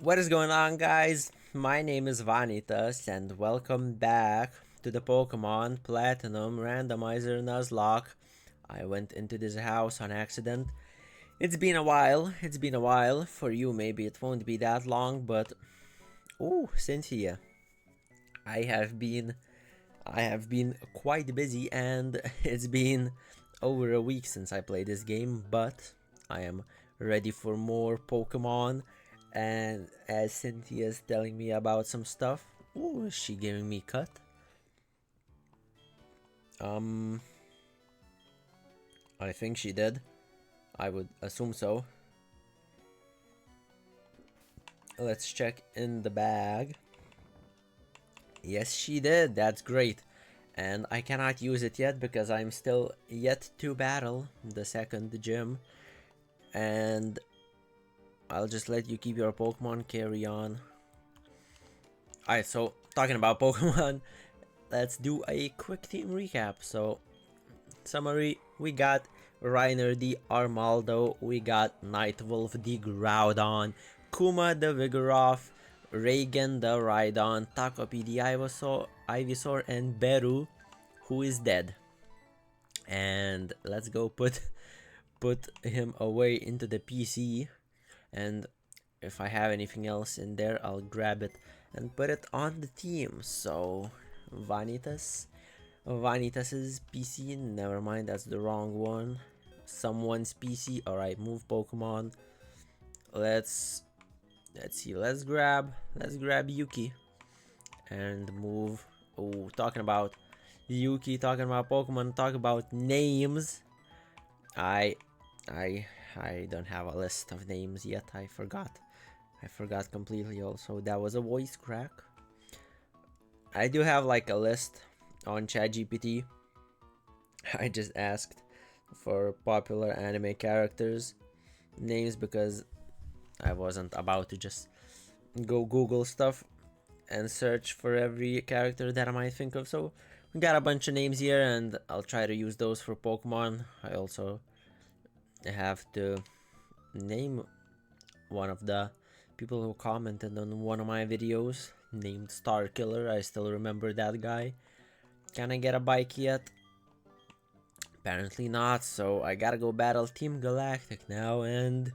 What is going on, guys? My name is Vanitas, and welcome back to the Pokemon Platinum Randomizer Nuzlocke. I went into this house on accident. It's been a while. It's been a while. For you, maybe it won't be that long, but oh, Cynthia, I have been I have been quite busy, and it's been over a week since I played this game, but I am ready for more Pokemon. And as Cynthia's telling me about some stuff, ooh, is she giving me cut? Um, I think she did. I would assume so. Let's check in the bag. Yes, she did. That's great. And I cannot use it yet because I'm still yet to battle the second gym. And I'll just let you keep your Pokemon, carry on. Alright, so talking about Pokemon, let's do a quick team recap. So, summary, we got Reiner the Armaldo, we got Nightwolf the Groudon, Kuma the Vigoroth, Reagan the Rhydon, Takopi the Ivysaur, and Beru, who is dead. And let's go put him away into the PC, and if I have anything else in there, I'll grab it and put it on the team. So Vanitas's PC, never mind, that's the wrong one. Someone's PC. Alright, move Pokemon. Let's see, let's grab Yuki and move. Oh, talking about Yuki, talking about Pokemon, talk about names. I don't have a list of names yet. I forgot completely. Also, that was a voice crack. I do have like a list on ChatGPT. I just asked for popular anime characters names because I wasn't about to just go Google stuff and search for every character that I might think of. So we got a bunch of names here, and I'll try to use those for Pokemon. I also have to name one of the people who commented on one of my videos, named Star Killer. I still remember that guy. Can I get a bike yet? Apparently not, so I gotta go battle Team Galactic now, and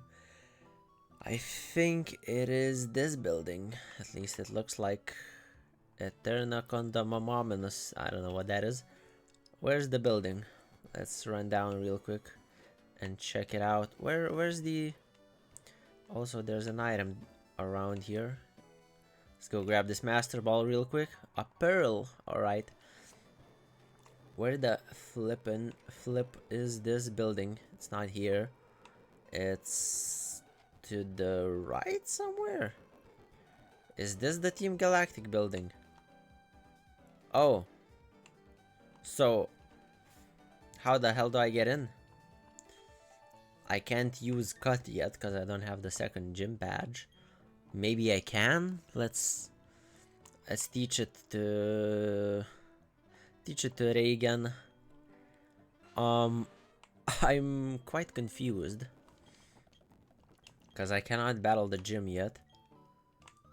I think it is this building. At least it looks like Eterna Condominiums. I don't know what that is. Where's the building? Let's run down real quick and check it out. Where's the... Also, there's an item around here. Let's go grab this Master Ball real quick. A pearl, alright. Where the flip is this building? It's not here. It's to the right somewhere. Is this the Team Galactic building? Oh. So, how the hell do I get in? I can't use cut yet because I don't have the second gym badge. Maybe I can. Let's teach it to Reagan. I'm quite confused because I cannot battle the gym yet.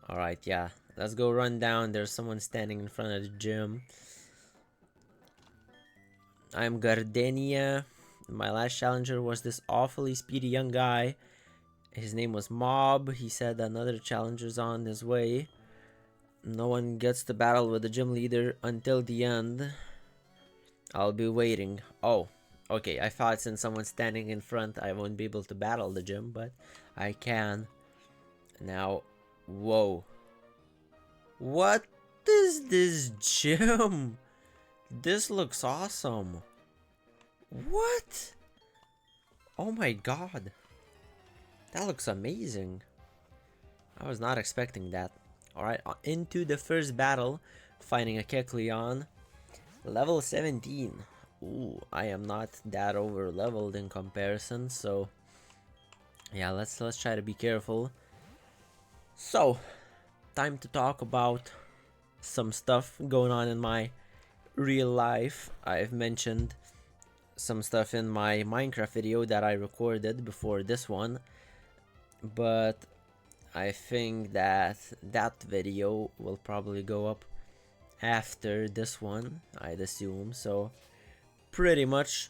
Alright, yeah. Let's go run down. There's someone standing in front of the gym. I'm Gardenia. My last challenger was this awfully speedy young guy. His name was Mob. He said another challenger's on his way. No one gets to battle with the gym leader until the end. I'll be waiting. Oh, okay. I thought since someone's standing in front, I won't be able to battle the gym, but I can. Now, whoa. What is this gym? This looks awesome. What? Oh my god. That looks amazing. I was not expecting that. Alright, into the first battle, fighting a Kecleon. Level 17. Ooh, I am not that over leveled in comparison, so yeah, let's try to be careful. So, time to talk about some stuff going on in my real life. I've mentioned some stuff in my Minecraft video that I recorded before this one, but I think that that video will probably go up after this one, I'd assume. So pretty much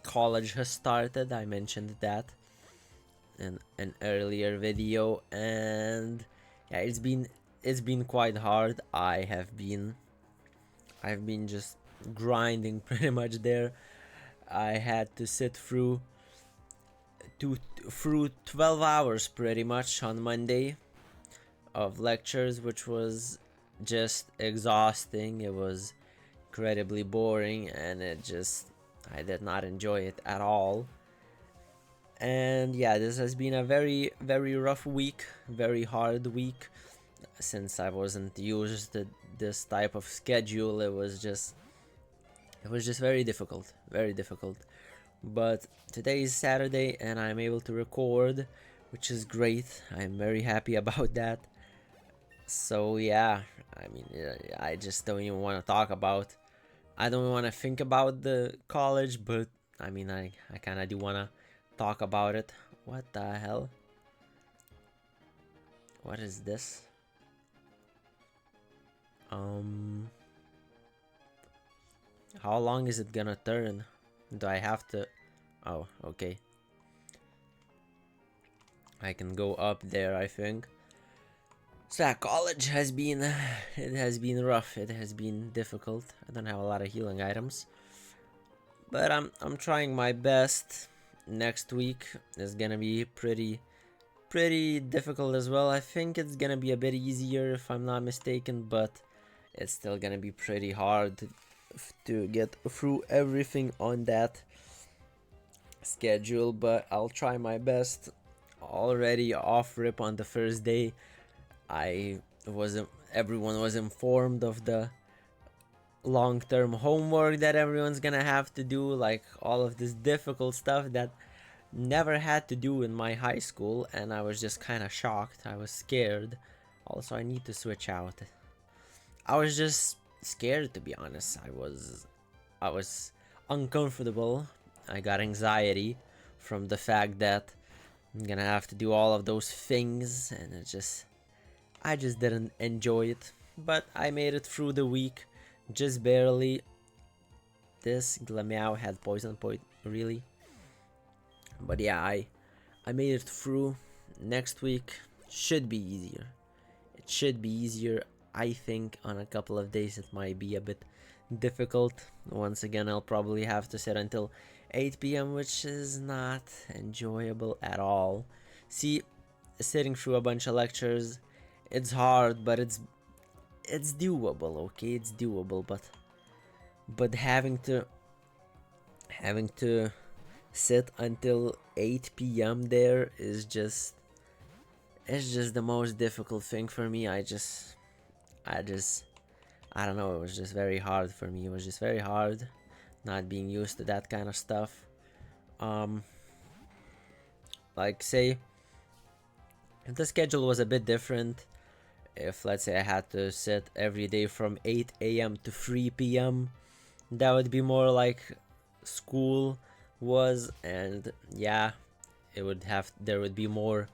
college has started. I mentioned that in an earlier video, and yeah, it's been quite hard. I've been just grinding pretty much there. I had to sit through 12 hours pretty much on Monday of lectures, which was just exhausting. It was incredibly boring, and I did not enjoy it at all. And yeah, this has been a very rough week, very hard week, since I wasn't used to this type of schedule. It was just very difficult, but today is Saturday and I'm able to record, which is great. I'm very happy about that. So yeah, I mean, I just don't even want to talk about, I don't want to think about the college, but I mean, I kind of do want to talk about it. What the hell? What is this? How long is it gonna turn? Do I have to? Oh, okay. I can go up there, I think. So yeah, college has been, it has been rough. It has been difficult. I don't have a lot of healing items, but I'm trying my best. Next week is gonna be pretty difficult as well. I think it's gonna be a bit easier if I'm not mistaken, but it's still gonna be pretty hard to get through everything on that schedule, but I'll try my best. Already off rip on the first day, everyone was informed of the long-term homework that everyone's gonna have to do, like all of this difficult stuff that never had to do in my high school, and I was just kind of shocked. I was scared. Also, I need to switch out. I was just scared, to be honest. I was uncomfortable. I got anxiety from the fact that I'm gonna have to do all of those things, and I just didn't enjoy it. But I made it through the week, just barely. This Glameow had poison point, really. But yeah, I made it through. Next week should be easier. It should be easier. I think on a couple of days it might be a bit difficult. Once again, I'll probably have to sit until 8 p.m, which is not enjoyable at all. See, sitting through a bunch of lectures, it's hard, but it's doable, okay? It's doable, but having to sit until 8 p.m. there is just, it's just the most difficult thing for me. I don't know, it was just very hard for me. It was just very hard not being used to that kind of stuff. Like, say if the schedule was a bit different, if let's say I had to sit every day from 8 a.m. to 3 p.m, that would be more like school was, and yeah, there would be more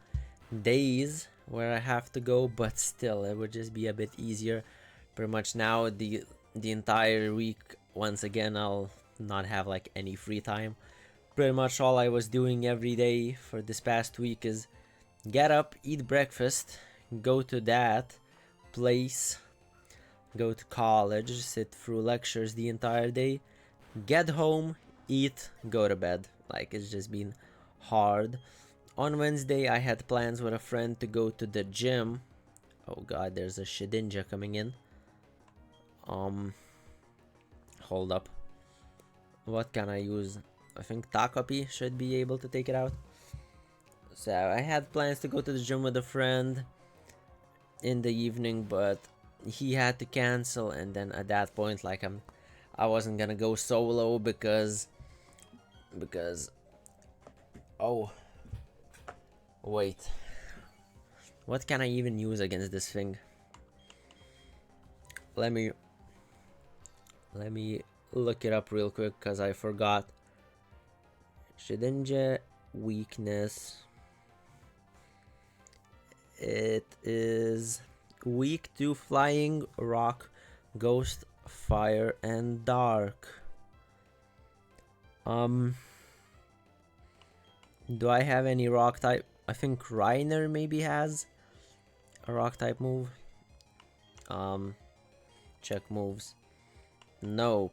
days where I have to go, but still it would just be a bit easier. Pretty much now the entire week, once again, I'll not have like any free time. Pretty much all I was doing every day for this past week is get up, eat breakfast, go to that place, go to college, sit through lectures the entire day, get home, eat, go to bed. Like, it's just been hard. On Wednesday, I had plans with a friend to go to the gym. Oh god, there's a Shedinja coming in. Hold up. What can I use? I think Takapi should be able to take it out. So I had plans to go to the gym with a friend in the evening, but he had to cancel, and then at that point, like, I wasn't gonna go solo because oh wait, what can I even use against this thing? Let me look it up real quick, because I forgot. Shedinja weakness. It is weak to flying, rock, ghost, fire, and dark. Do I have any rock type? I think Reiner maybe has a rock type move. Check moves. Nope.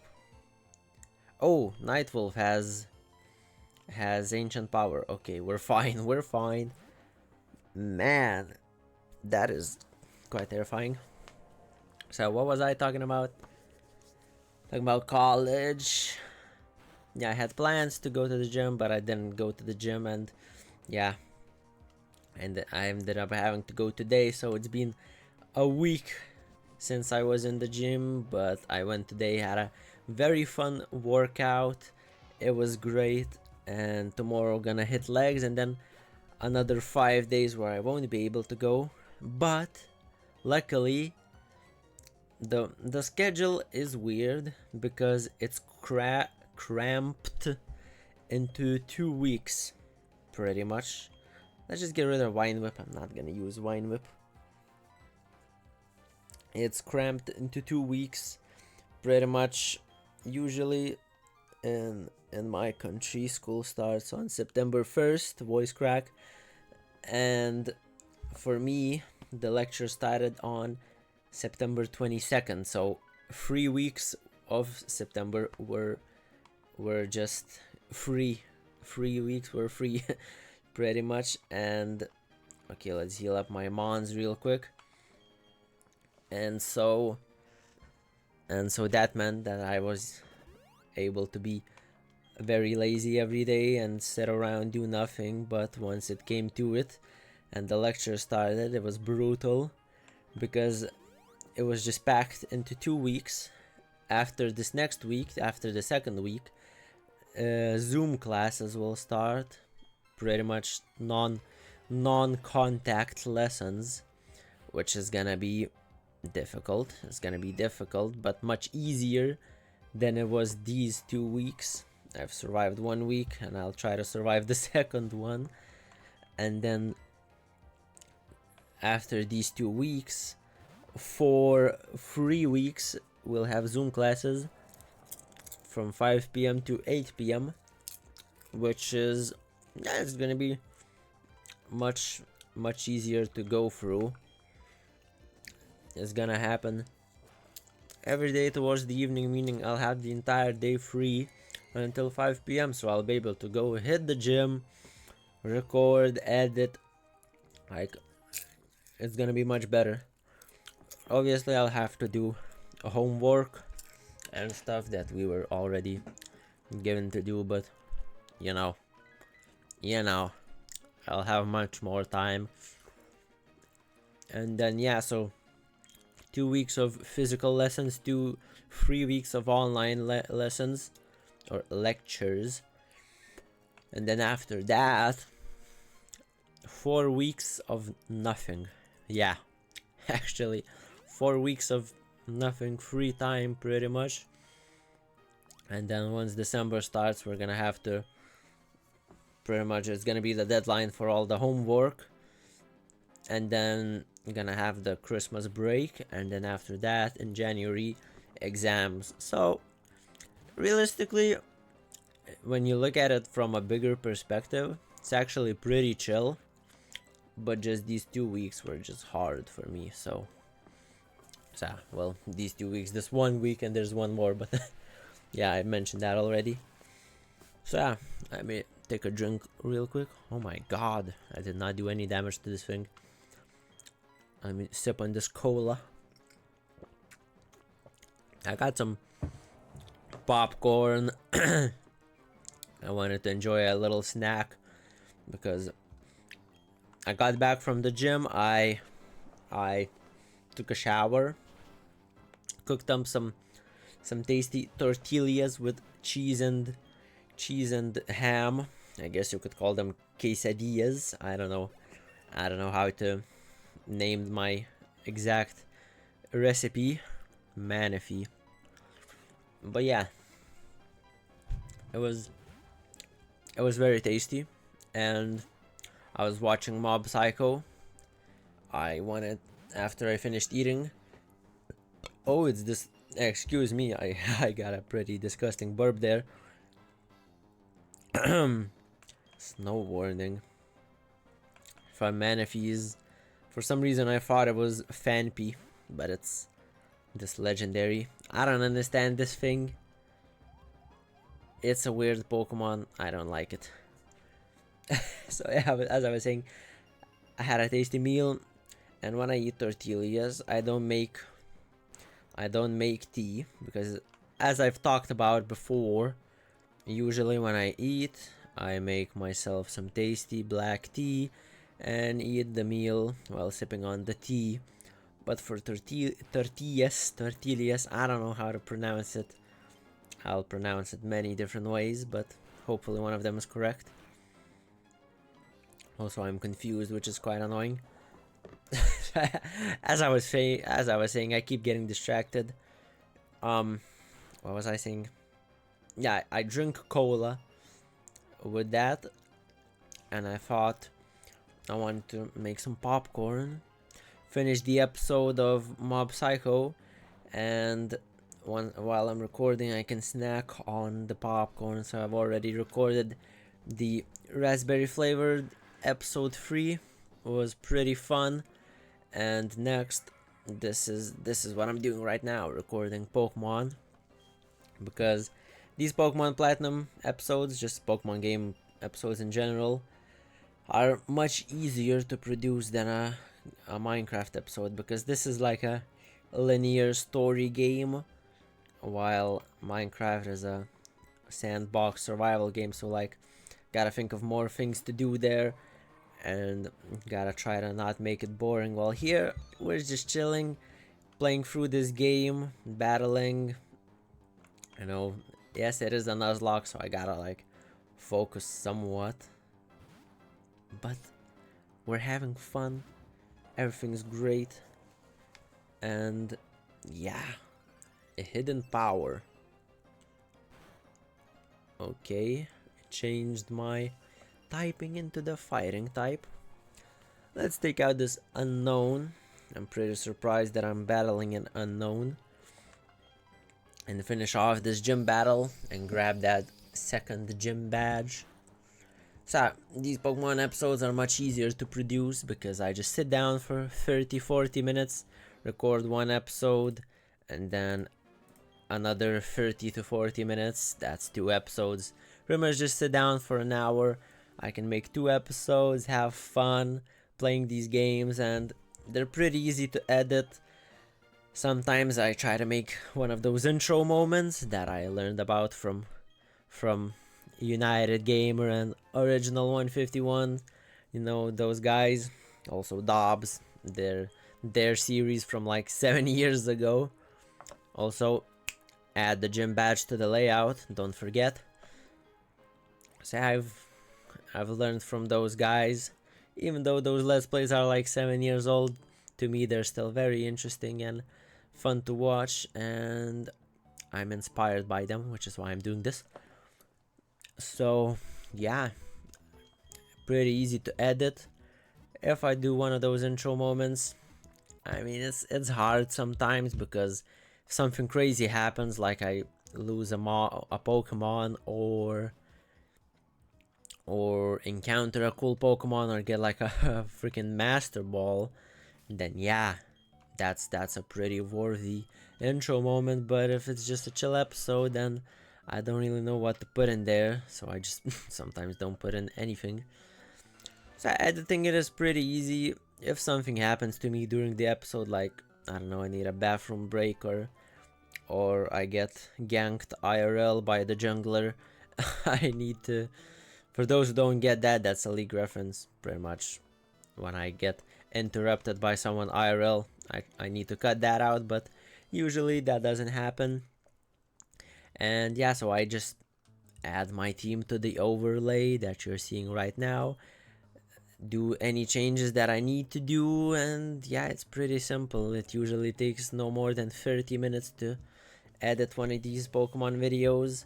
Oh, Nightwolf has ancient power. Okay, we're fine. We're fine. Man, that is quite terrifying. So what was I talking about? Talking about college. Yeah, I had plans to go to the gym, but I didn't go to the gym, and yeah, and I ended up having to go today. So it's been a week since I was in the gym, but I went today, had a very fun workout. It was great, and tomorrow gonna hit legs, and then another 5 days where I won't be able to go. But luckily, the schedule is weird because it's cramped into 2 weeks, pretty much. Let's just get rid of Wine Whip. I'm not gonna use Wine Whip. It's cramped into 2 weeks, pretty much. Usually in my country, school starts on September 1st, voice crack, and for me the lecture started on September 22nd, so 3 weeks of September were just free. 3 weeks were free pretty much. And okay, let's heal up my mons real quick. And so that meant that I was able to be very lazy every day and sit around, do nothing. But once it came to it and the lecture started, it was brutal because it was just packed into 2 weeks. After this next week, after the second week, Zoom classes will start, pretty much non-contact lessons, which is gonna be difficult. It's gonna be difficult, but much easier than it was these 2 weeks. I've survived 1 week, and I'll try to survive the second one. And then after these 2 weeks, for 3 weeks, we'll have Zoom classes from 5 p.m. to 8 p.m., which is, yeah, it's gonna be much easier to go through. It's gonna happen every day towards the evening, meaning I'll have the entire day free until 5 p.m. so I'll be able to go hit the gym, record, edit. Like, it's gonna be much better. Obviously I'll have to do homework and stuff that we were already given to do, but you know, I'll have much more time. And then yeah, so 2 weeks of physical lessons, 3 weeks of online lessons or lectures, and then after that 4 weeks of nothing. Yeah, actually 4 weeks of nothing, free time pretty much. And then once December starts, we're gonna have to, pretty much it's gonna be the deadline for all the homework, and then we're gonna have the Christmas break, and then after that in January, exams. So realistically, when you look at it from a bigger perspective, it's actually pretty chill, but just these 2 weeks were just hard for me. So well, these 2 weeks, this 1 week, and there's one more, but yeah, I mentioned that already. So yeah, let me take a drink real quick. Oh my god, I did not do any damage to this thing. Let me sip on this cola. I got some popcorn. I wanted to enjoy a little snack because I got back from the gym. I took a shower, cooked up some tasty tortillas with cheese and ham. I guess you could call them quesadillas. I don't know how to name my exact recipe, Manifee. But yeah, it was very tasty, and I was watching Mob Psycho. I wanted, after I finished eating. Oh, it's this. Excuse me, I got a pretty disgusting burp there. Snow warning. From Manaphy's. For some reason I thought it was Fanpy, but it's this legendary. I don't understand this thing. It's a weird Pokemon. I don't like it. So yeah, as I was saying, I had a tasty meal, and when I eat tortillas, I don't make tea, because as I've talked about before, usually when I eat, I make myself some tasty black tea and eat the meal while sipping on the tea. But for tortillas, I don't know how to pronounce it. I'll pronounce it many different ways, but hopefully one of them is correct. Also, I'm confused, which is quite annoying. as I was saying, I keep getting distracted. What was I saying? Yeah, I drink cola with that, and I thought I wanted to make some popcorn, finish the episode of Mob Psycho, and while I'm recording, I can snack on the popcorn. So I've already recorded the raspberry flavored episode 3. It was pretty fun. And next, this is what I'm doing right now, recording Pokemon, because these Pokemon Platinum episodes, just Pokemon game episodes in general, are much easier to produce than a Minecraft episode, because this is like a linear story game, while Minecraft is a sandbox survival game. So like, gotta think of more things to do there, and gotta try to not make it boring. While here, we're just chilling, playing through this game, battling. You know, yes, it is a Nuzlocke, so I gotta like focus somewhat, but we're having fun. Everything's great, and yeah, a hidden power. Okay, it changed my typing into the fighting type. Let's take out this unknown. I'm pretty surprised that I'm battling an unknown, and finish off this gym battle and grab that second gym badge. So these Pokemon episodes are much easier to produce, because I just sit down for 30-40 minutes, record one episode, and then another 30 to 40 minutes. That's 2 episodes. Pretty much just sit down for an hour. I can make 2 episodes, have fun playing these games, and they're pretty easy to edit. Sometimes I try to make one of those intro moments that I learned about from United Gamer and Original 151. You know, those guys. Also DUPS, their series from like 7 years ago. Also, add the gym badge to the layout, don't forget. So I've learned from those guys. Even though those Let's Plays are like 7 years old, to me they're still very interesting and fun to watch, and I'm inspired by them, which is why I'm doing this. So yeah, pretty easy to edit. If I do one of those intro moments, I mean, it's hard sometimes, because if something crazy happens, like I lose a Pokemon, or encounter a cool Pokemon, or get like a freaking Master Ball, then yeah, that's a pretty worthy intro moment. But if it's just a chill episode, then I don't really know what to put in there, so I just sometimes don't put in anything. So editing it is pretty easy. If something happens to me during the episode, like, I don't know, I need a bathroom break, or I get ganked IRL by the jungler, I need to, for those who don't get that, that's a League reference, pretty much. When I get interrupted by someone IRL, I need to cut that out, but usually that doesn't happen. And yeah, so I just add my team to the overlay that you're seeing right now, do any changes that I need to do, and yeah, it's pretty simple. It usually takes no more than 30 minutes to edit one of these Pokemon videos,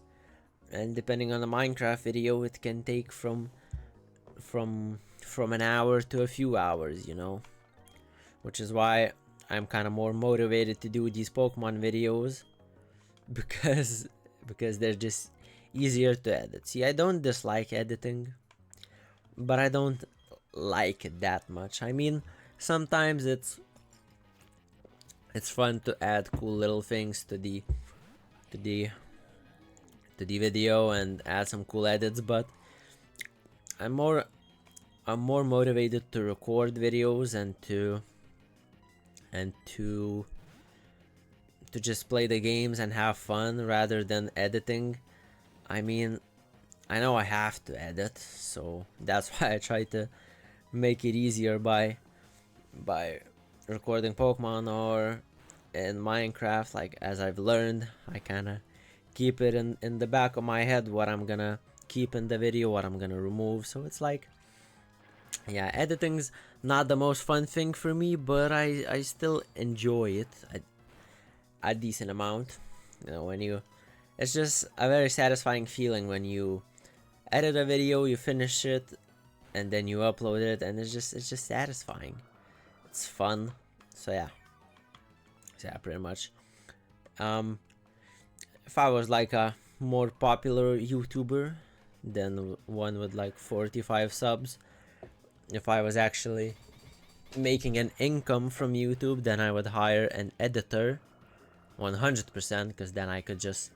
and depending on the Minecraft video, it can take from an hour to a few hours, you know. which is why I'm kind of more motivated to do these Pokemon videos, because they're just easier to edit. See, I don't dislike editing, but I don't like it that much. I mean, sometimes it's fun to add cool little things to the video and add some cool edits, but I'm more motivated to record videos and to just play the games and have fun rather than editing. I mean, I know I have to edit, so that's why I try to make it easier by recording Pokemon, or in Minecraft. Like, as I've learned, I kind of keep it in the back of my head what I'm gonna keep in the video, what I'm gonna remove. So it's like, yeah, editing's not the most fun thing for me, but I still enjoy it a decent amount. You know, it's just a very satisfying feeling when you edit a video, you finish it, and then you upload it, and it's just satisfying. It's fun. So yeah, pretty much. If I was like a more popular YouTuber than one with like 45 subs, if I was actually making an income from YouTube, then I would hire an editor 100%, because then I could just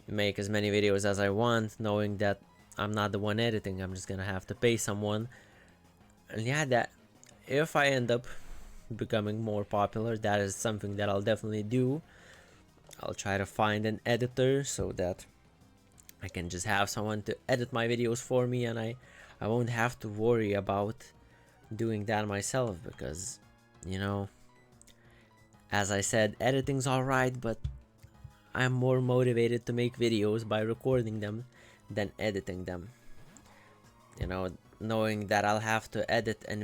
make as many videos as I want, knowing that I'm not the one editing. I'm just gonna have to pay someone. And yeah, that if I end up becoming more popular, that is something that I'll definitely do. I'll try to find an editor so that I can just have someone to edit my videos for me, and I won't have to worry about doing that myself, because, you know, as I said, editing's alright, but I'm more motivated to make videos by recording them than editing them. You know, knowing that I'll have to edit a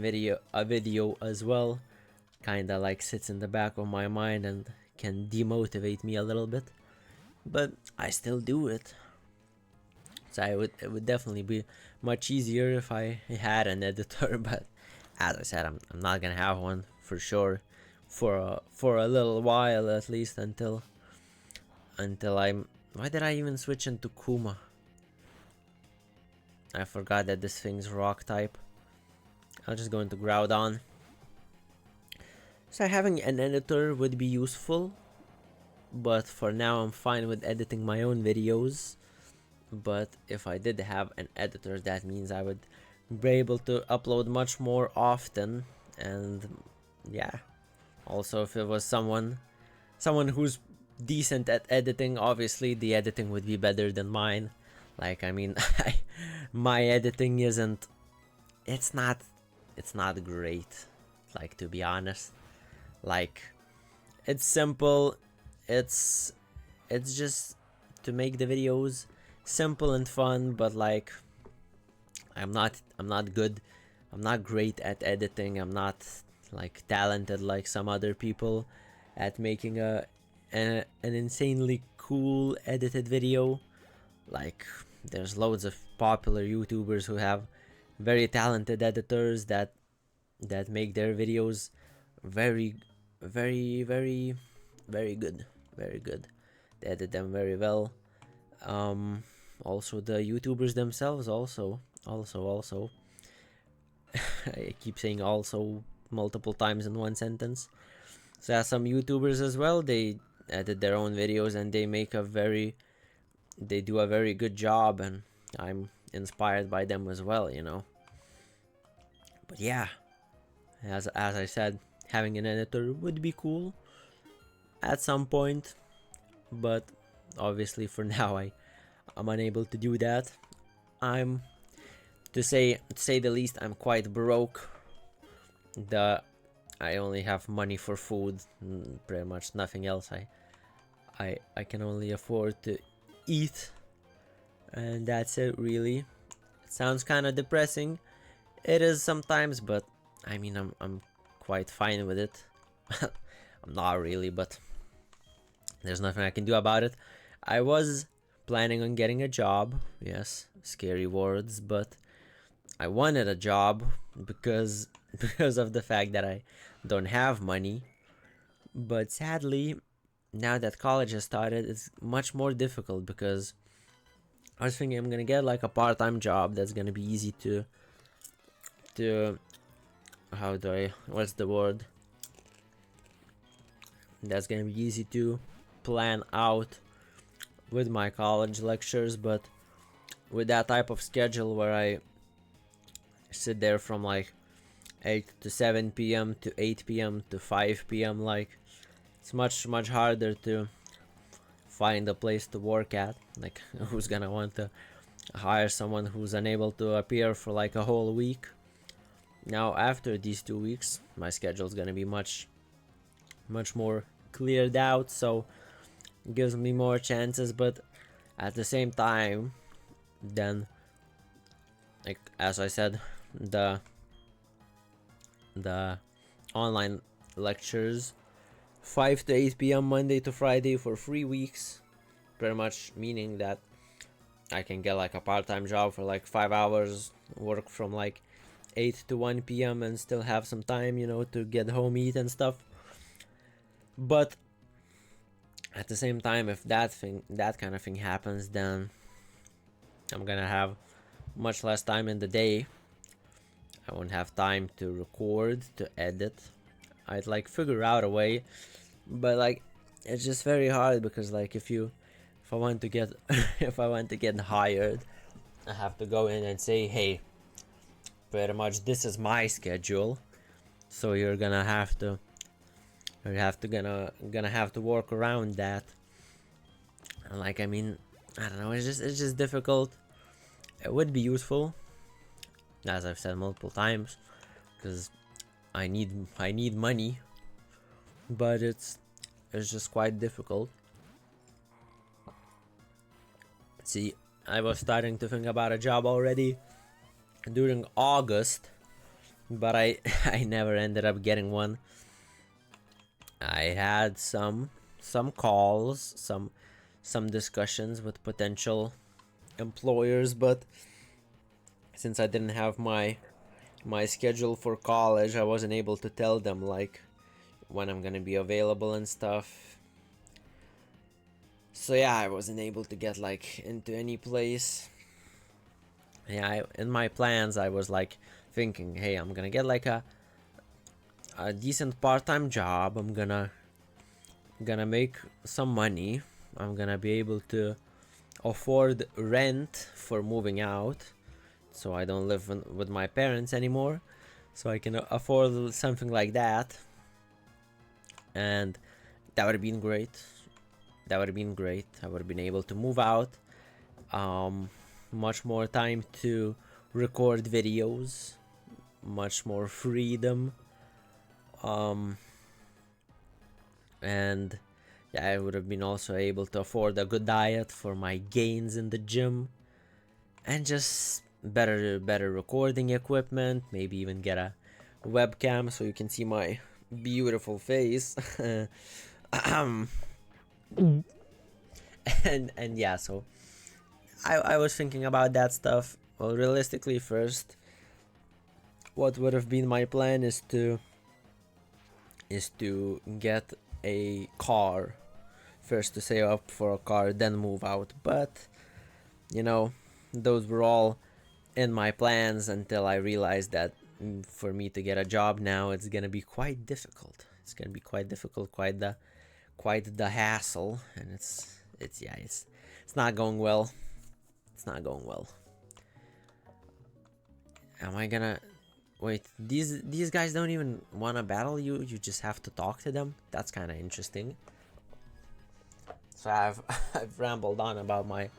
video as well kinda like sits in the back of my mind and can demotivate me a little bit, but I still do it. So it would definitely be much easier if I had an editor, but as I said, I'm not gonna have one for sure for a little while, at least until I'm... Why did I even switch into Kuma? I forgot that this thing's rock type. I'll just go into Groudon. So having an editor would be useful, but for now I'm fine with editing my own videos. But if I did have an editor, that means I would be able to upload much more often. And yeah, also if it was someone who's decent at editing, obviously the editing would be better than mine. Like, I mean, my editing isn't... It's not great, like, to be honest. Like, it's simple. It's just to make the videos simple and fun, but like, I'm not good. I'm not great at editing. I'm not like talented like some other people at making an insanely cool edited video. Like, there's loads of popular YouTubers who have very talented editors that make their videos very good. Very good. They edit them very well. Also the YouTubers themselves also. I keep saying also multiple times in one sentence. So yeah, some YouTubers as well, they edit their own videos and they do a very good job, and I'm inspired by them as well, you know. But yeah, as I said, having an editor would be cool at some point, but obviously for now I'm unable to do that. I'm, to say the least, I'm quite broke. I only have money for food, pretty much nothing else. I can only afford to eat, and that's it really. It sounds kind of depressing. It is sometimes, but I mean, I'm quite fine with it. I'm not really, but there's nothing I can do about it. I was planning on getting a job. Yes, scary words, but I wanted a job because of the fact that don't have money. But sadly, now that college has started, it's much more difficult because I was thinking I'm gonna get like a part-time job that's gonna be easy to how do I, what's the word, that's gonna be easy to plan out with my college lectures. But with that type of schedule where I sit there from like 8 to 7 p.m. to 8 p.m. to 5 p.m. like it's much harder to find a place to work at. Like who's gonna want to hire someone who's unable to appear for like a whole week? Now after these 2 weeks my schedule is gonna be much more cleared out, so it gives me more chances. But at the same time, then, like as I said, the online lectures 5 to 8 p.m. Monday to Friday for 3 weeks, pretty much meaning that I can get like a part-time job for like 5 hours, work from like 8 to 1 p.m. and still have some time, you know, to get home, eat and stuff. But at the same time, if that kind of thing happens, then I'm gonna have much less time in the day. I won't have time to record, to edit. I'd like figure out a way, but like it's just very hard because like if I want to get if I want to get hired, I have to go in and say, hey, pretty much this is my schedule, so you're gonna have to work around that. And like, I mean, I don't know, it's just difficult. It would be useful, as I've said multiple times, because I need money, but it's just quite difficult. See, I was starting to think about a job already during August, but I never ended up getting one. I had some calls, some discussions with potential employers, but since I didn't have my schedule for college, I wasn't able to tell them like when I'm gonna be available and stuff. So yeah, I wasn't able to get like into any place. Yeah, in my plans I was like thinking, hey, I'm gonna get like a decent part-time job. I'm gonna make some money. I'm gonna be able to afford rent for moving out, so I don't live with my parents anymore, so I can afford something like that. And that would have been great. I would have been able to move out, much more time to record videos, much more freedom, and yeah, I would have been also able to afford a good diet for my gains in the gym, and just better recording equipment, maybe even get a webcam so you can see my beautiful face. and yeah, so I was thinking about that stuff. Well, realistically, first, what would have been my plan is to get a car first, to save up for a car, then move out. But you know, those were all in my plans until I realized that for me to get a job now, it's gonna be quite difficult. It's gonna be quite difficult, quite the hassle, and it's not going well. It's not going well. Am I gonna wait? These guys don't even want to battle you. You just have to talk to them. That's kind of interesting. So I've rambled on about my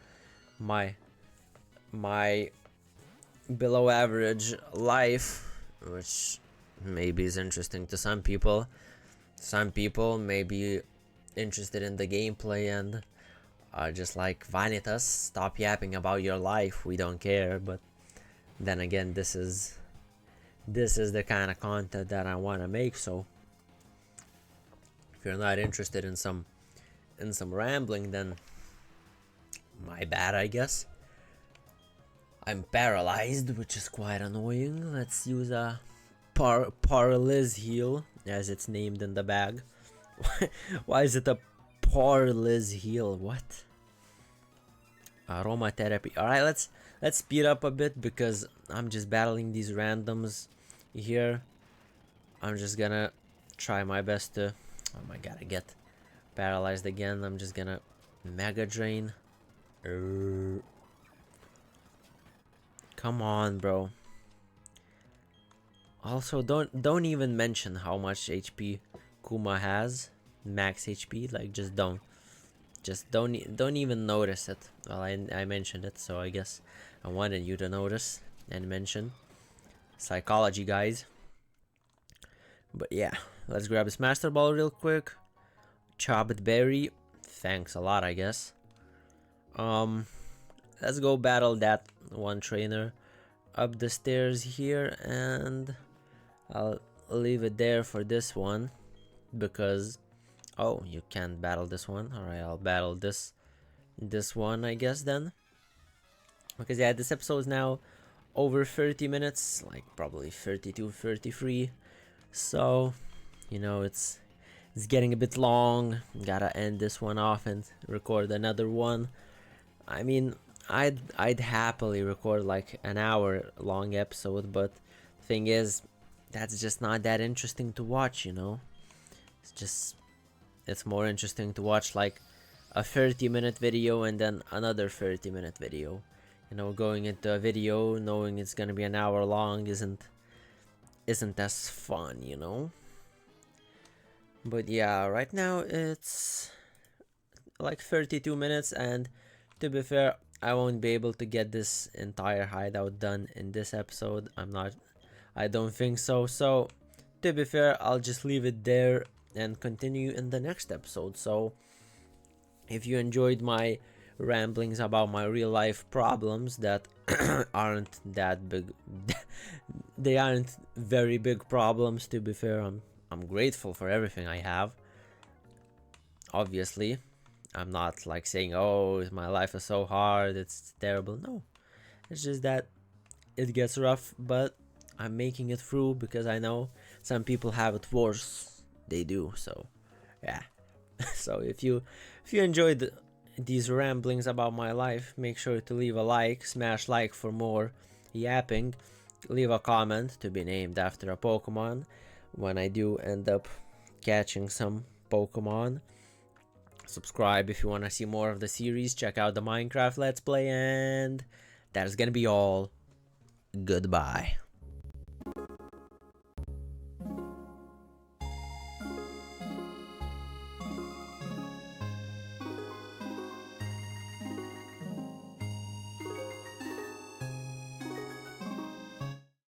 below average life, which maybe is interesting to some people. Some people may be interested in the gameplay and are just like, Vanitas, stop yapping about your life, we don't care. But then again, this is the kind of content that I want to make, so if you're not interested in some rambling, then my bad, I guess. I'm paralyzed, which is quite annoying. Let's use a paralyze heal. as it's named in the bag. Why is it a Parlez heal? What? Aromatherapy. Alright, let's speed up a bit because I'm just battling these randoms here. I'm just gonna try my best to... Oh my god, I get paralyzed again. I'm just gonna Mega Drain. Come on, bro. Also, don't even mention how much HP Kuma has. Max HP, like just don't. Just don't even notice it. Well, I mentioned it, so I guess I wanted you to notice and mention. Psychology, guys. But yeah, let's grab this Master Ball real quick. Chopped Berry. Thanks a lot, I guess. Let's go battle that one trainer up the stairs here, and I'll leave it there for this one because... Oh, you can't battle this one. Alright, I'll battle this one, I guess, then. Because yeah, this episode is now over 30 minutes, like probably 32, 33. So, you know, it's getting a bit long. Gotta end this one off and record another one. I mean, I'd happily record like an hour long episode, but thing is, that's just not that interesting to watch, you know. It's more interesting to watch like a 30-minute video and then another 30-minute video. You know, going into a video knowing it's gonna be an hour long isn't as fun, you know. But yeah, right now it's like 32 minutes, and to be fair, I won't be able to get this entire hideout done in this episode. I don't think so. So to be fair, I'll just leave it there and continue in the next episode. So if you enjoyed my ramblings about my real life problems that aren't that big, they aren't very big problems, to be fair. I'm grateful for everything I have. Obviously, I'm not like saying, oh, my life is so hard, it's terrible. No, it's just that it gets rough, but I'm making it through because I know some people have it worse. They do. So yeah. So if you enjoyed these ramblings about my life, make sure to leave a like, smash like for more yapping, leave a comment to be named after a Pokemon when I do end up catching some Pokemon. Subscribe if you want to see more of the series. Check out the Minecraft Let's Play, and that is gonna be all. Goodbye.